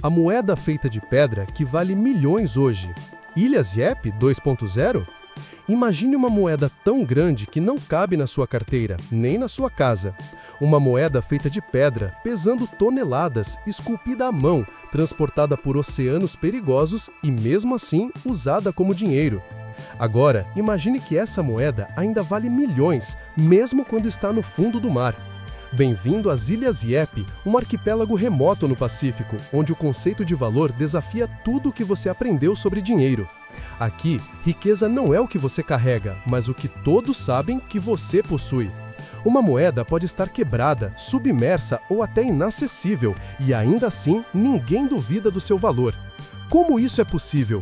A moeda feita de pedra que vale milhões hoje. Ilhas Yep 2.0? Imagine uma moeda tão grande que não cabe na sua carteira, nem na sua casa. Uma moeda feita de pedra, pesando toneladas, esculpida à mão, transportada por oceanos perigosos e, mesmo assim, usada como dinheiro. Agora, imagine que essa moeda ainda vale milhões, mesmo quando está no fundo do mar. Bem-vindo às Ilhas Yep, um arquipélago remoto no Pacífico, onde o conceito de valor desafia tudo o que você aprendeu sobre dinheiro. Aqui, riqueza não é o que você carrega, mas o que todos sabem que você possui. Uma moeda pode estar quebrada, submersa ou até inacessível, e ainda assim ninguém duvida do seu valor. Como isso é possível?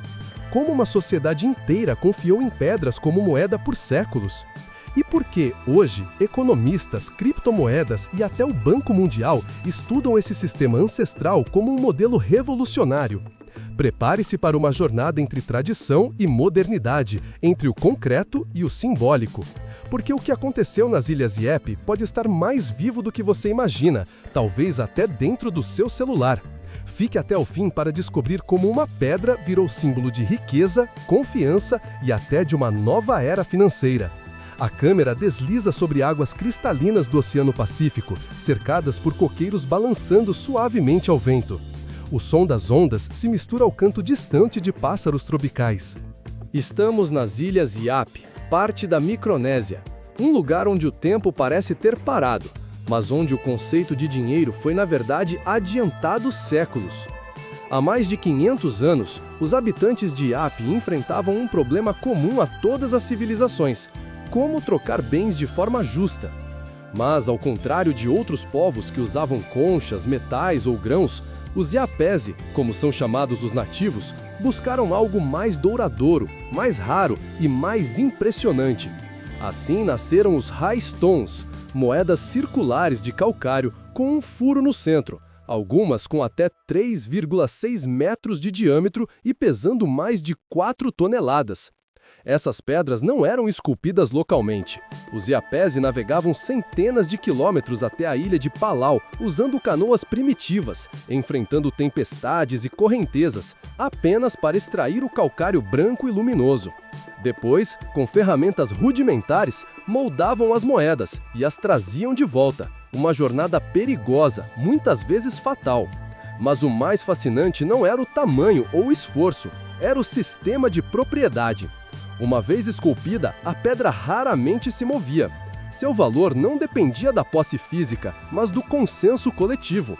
Como uma sociedade inteira confiou em pedras como moeda por séculos? E por que, hoje, economistas, criptomoedas e até o Banco Mundial estudam esse sistema ancestral como um modelo revolucionário? Prepare-se para uma jornada entre tradição e modernidade, entre o concreto e o simbólico. Porque o que aconteceu nas Ilhas Yep pode estar mais vivo do que você imagina, talvez até dentro do seu celular. Fique até o fim para descobrir como uma pedra virou símbolo de riqueza, confiança e até de uma nova era financeira. A câmera desliza sobre águas cristalinas do Oceano Pacífico, cercadas por coqueiros balançando suavemente ao vento. O som das ondas se mistura ao canto distante de pássaros tropicais. Estamos nas Ilhas Yap, parte da Micronésia, um lugar onde o tempo parece ter parado, mas onde o conceito de dinheiro foi na verdade adiantado séculos. Há mais de 500 anos, os habitantes de Yap enfrentavam um problema comum a todas as civilizações: como trocar bens de forma justa. Mas, ao contrário de outros povos que usavam conchas, metais ou grãos, os Yapese, como são chamados os nativos, buscaram algo mais douradouro, mais raro e mais impressionante. Assim nasceram os Highstones, moedas circulares de calcário com um furo no centro, algumas com até 3,6 metros de diâmetro e pesando mais de 4 toneladas. Essas pedras não eram esculpidas localmente. Os Yapese navegavam centenas de quilômetros até a ilha de Palau, usando canoas primitivas, enfrentando tempestades e correntezas, apenas para extrair o calcário branco e luminoso. Depois, com ferramentas rudimentares, moldavam as moedas e as traziam de volta. Uma jornada perigosa, muitas vezes fatal. Mas o mais fascinante não era o tamanho ou o esforço, era o sistema de propriedade. Uma vez esculpida, a pedra raramente se movia. Seu valor não dependia da posse física, mas do consenso coletivo.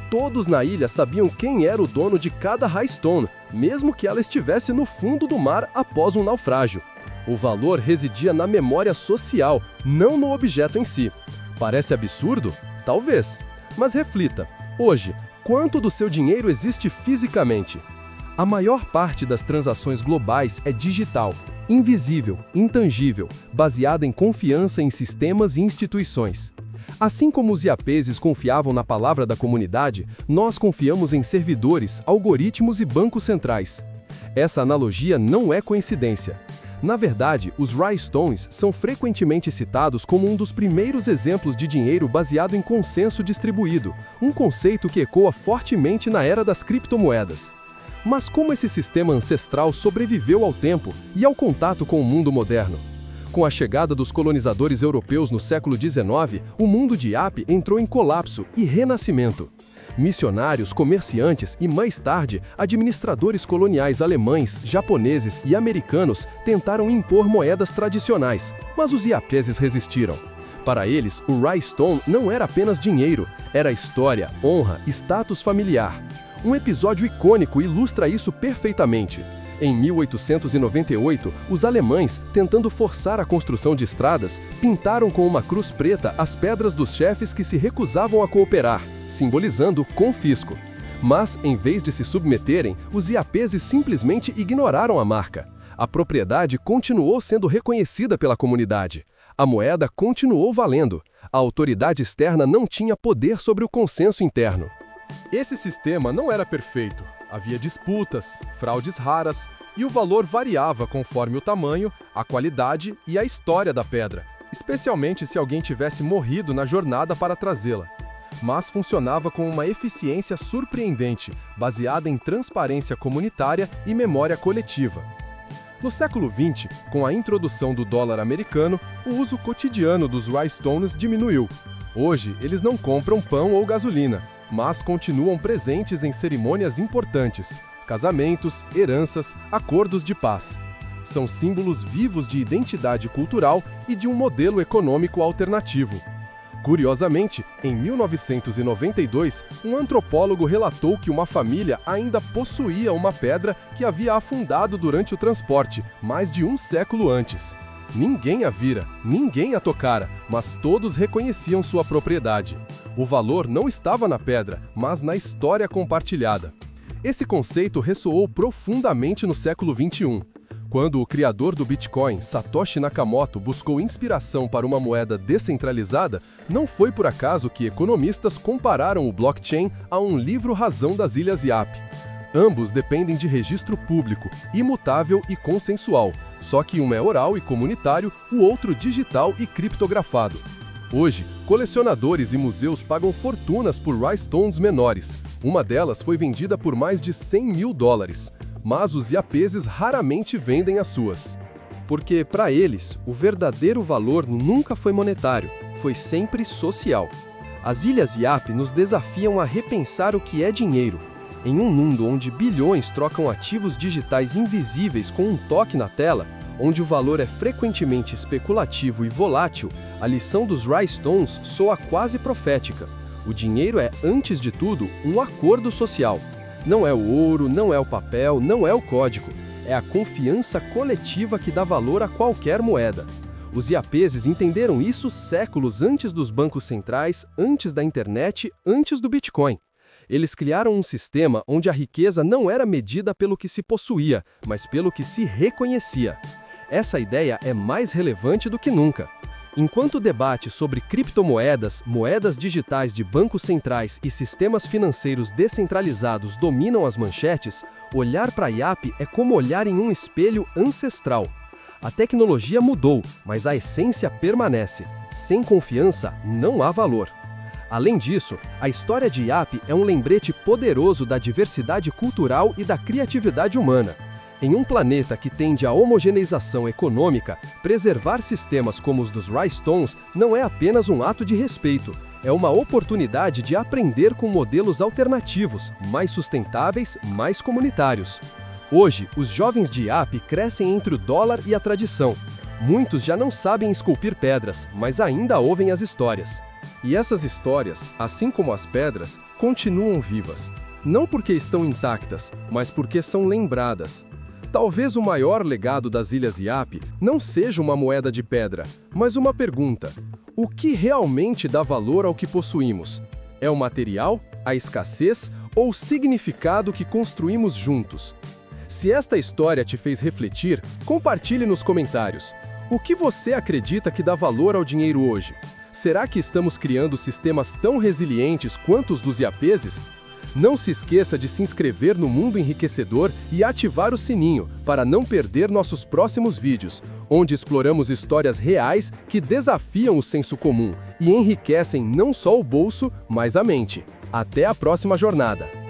Todos na ilha sabiam quem era o dono de cada Highstone, mesmo que ela estivesse no fundo do mar após um naufrágio. O valor residia na memória social, não no objeto em si. Parece absurdo? Talvez. Mas reflita, hoje, quanto do seu dinheiro existe fisicamente? A maior parte das transações globais é digital, invisível, intangível, baseada em confiança em sistemas e instituições. Assim como os iapeses confiavam na palavra da comunidade, nós confiamos em servidores, algoritmos e bancos centrais. Essa analogia não é coincidência. Na verdade, os Rhinestones são frequentemente citados como um dos primeiros exemplos de dinheiro baseado em consenso distribuído, um conceito que ecoa fortemente na era das criptomoedas. Mas como esse sistema ancestral sobreviveu ao tempo e ao contato com o mundo moderno? Com a chegada dos colonizadores europeus no século XIX, o mundo de Yap entrou em colapso e renascimento. Missionários, comerciantes e, mais tarde, administradores coloniais alemães, japoneses e americanos tentaram impor moedas tradicionais, mas os iapeses resistiram. Para eles, o Rhinestone não era apenas dinheiro, era história, honra, status familiar. Um episódio icônico ilustra isso perfeitamente. Em 1898, os alemães, tentando forçar a construção de estradas, pintaram com uma cruz preta as pedras dos chefes que se recusavam a cooperar, simbolizando confisco. Mas, em vez de se submeterem, os iapeses simplesmente ignoraram a marca. A propriedade continuou sendo reconhecida pela comunidade. A moeda continuou valendo. A autoridade externa não tinha poder sobre o consenso interno. Esse sistema não era perfeito. Havia disputas, fraudes raras e o valor variava conforme o tamanho, a qualidade e a história da pedra, especialmente se alguém tivesse morrido na jornada para trazê-la. mas funcionava com uma eficiência surpreendente, baseada em transparência comunitária e memória coletiva. No século XX, com a introdução do dólar americano, o uso cotidiano dos rhinestones diminuiu. Hoje, eles não compram pão ou gasolina, mas continuam presentes em cerimônias importantes, casamentos, heranças, acordos de paz. São símbolos vivos de identidade cultural e de um modelo econômico alternativo. Curiosamente, em 1992, um antropólogo relatou que uma família ainda possuía uma pedra que havia afundado durante o transporte, mais de um século antes. Ninguém a vira, ninguém a tocara, mas todos reconheciam sua propriedade. O valor não estava na pedra, mas na história compartilhada. Esse conceito ressoou profundamente no século XXI. Quando o criador do Bitcoin, Satoshi Nakamoto, buscou inspiração para uma moeda descentralizada, não foi por acaso que economistas compararam o blockchain a um livro-razão das Ilhas Yap. Ambos dependem de registro público, imutável e consensual, só que um é oral e comunitário, o outro digital e criptografado. Hoje, colecionadores e museus pagam fortunas por rhinestones menores. Uma delas foi vendida por mais de $100 mil. Mas os iapeses raramente vendem as suas. Porque, para eles, o verdadeiro valor nunca foi monetário, foi sempre social. As Ilhas Yap nos desafiam a repensar o que é dinheiro. Em um mundo onde bilhões trocam ativos digitais invisíveis com um toque na tela, onde o valor é frequentemente especulativo e volátil, a lição dos rhinestones soa quase profética. O dinheiro é, antes de tudo, um acordo social. Não é o ouro, não é o papel, não é o código. É a confiança coletiva que dá valor a qualquer moeda. Os iapeses entenderam isso séculos antes dos bancos centrais, antes da internet, antes do Bitcoin. Eles criaram um sistema onde a riqueza não era medida pelo que se possuía, mas pelo que se reconhecia. Essa ideia é mais relevante do que nunca. Enquanto o debate sobre criptomoedas, moedas digitais de bancos centrais e sistemas financeiros descentralizados dominam as manchetes, olhar para a Yap é como olhar em um espelho ancestral. A tecnologia mudou, mas a essência permanece. Sem confiança, não há valor. Além disso, a história de Yap é um lembrete poderoso da diversidade cultural e da criatividade humana. Em um planeta que tende à homogeneização econômica, preservar sistemas como os dos rhinestones não é apenas um ato de respeito, é uma oportunidade de aprender com modelos alternativos, mais sustentáveis, mais comunitários. Hoje, os jovens de Yap crescem entre o dólar e a tradição. Muitos já não sabem esculpir pedras, mas ainda ouvem as histórias. E essas histórias, assim como as pedras, continuam vivas. Não porque estão intactas, mas porque são lembradas. Talvez o maior legado das Ilhas Yap não seja uma moeda de pedra, mas uma pergunta: o que realmente dá valor ao que possuímos? É o material, a escassez ou o significado que construímos juntos? Se esta história te fez refletir, compartilhe nos comentários. O que você acredita que dá valor ao dinheiro hoje? Será que estamos criando sistemas tão resilientes quanto os dos iapeses? Não se esqueça de se inscrever no Mundo Enriquecedor e ativar o sininho para não perder nossos próximos vídeos, onde exploramos histórias reais que desafiam o senso comum e enriquecem não só o bolso, mas a mente. Até a próxima jornada!